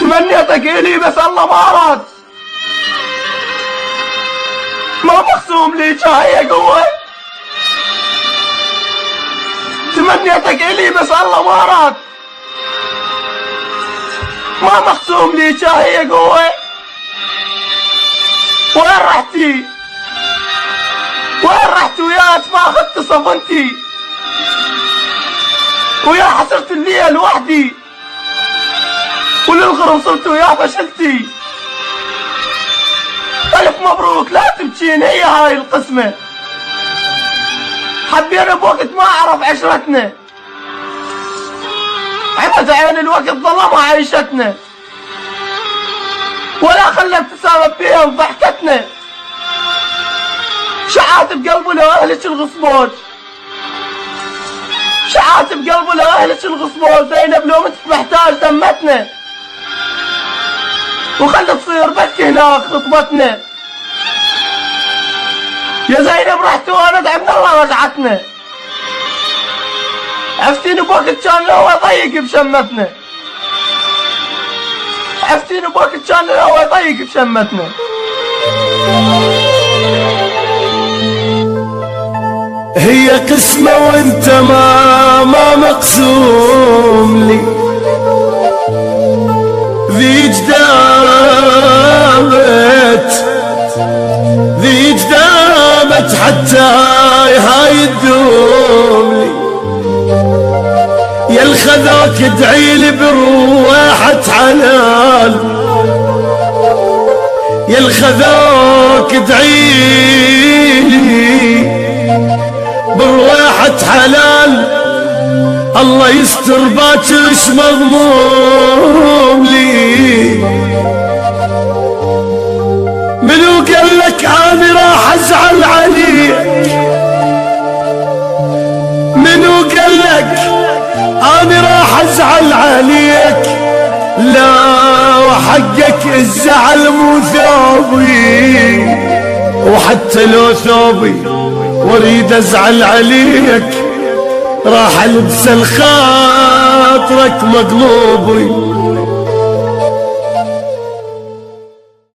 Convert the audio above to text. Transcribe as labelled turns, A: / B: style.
A: تمنيتك إلي بس الله ما أراد، ما مقسوم لي جاية قوة. تمنيتك إلي بس الله ما أراد، ما مقسوم لي جاية قوة. وين رحتي؟ وين رحت وياك ما أخذت صفنتي؟ ويا حسرت الليل وحدي، وللغرم صرت ويا فشلتي. ألف مبروك لا تبكين، هي هاي القسمة. حبينا بوقت ما أعرف عشرتنا، عبت عين الوقت ظلمها عيشتنا، ولا خلت تسابق فيها ضحكتنا. شعات بقلبه لأهلك الغصبوج، شعات بقلبه لأهلك الغصبوج. زينب لو مت محتاج دمتنا، وخلت تصير بكي هناك خطبتنا. يا زينب رحت وانا دعم الله رجعتنا. عفتيني بوقت كان الهوى ضيق بشمتنا، عفتيني بوقت كان الهوى ضيق بشمتنا.
B: هي قسمة وانت ما مقسوم لي، ذي جدامت حتى هاي تدوم لي. يا الخذاك ادعي لي بروحة حلال، يا الخذاك ادعي لي بروحة حلال. الله يستر باكرش مضموم لي. منو قال لك اني راح ازعل عليك؟ منو قال لك اني راح ازعل عليك؟ لا وحقك الزعل مو ثوبي، وحتى لو ثوبي واريد ازعل عليك راح البس الخاطرك مقلوبي.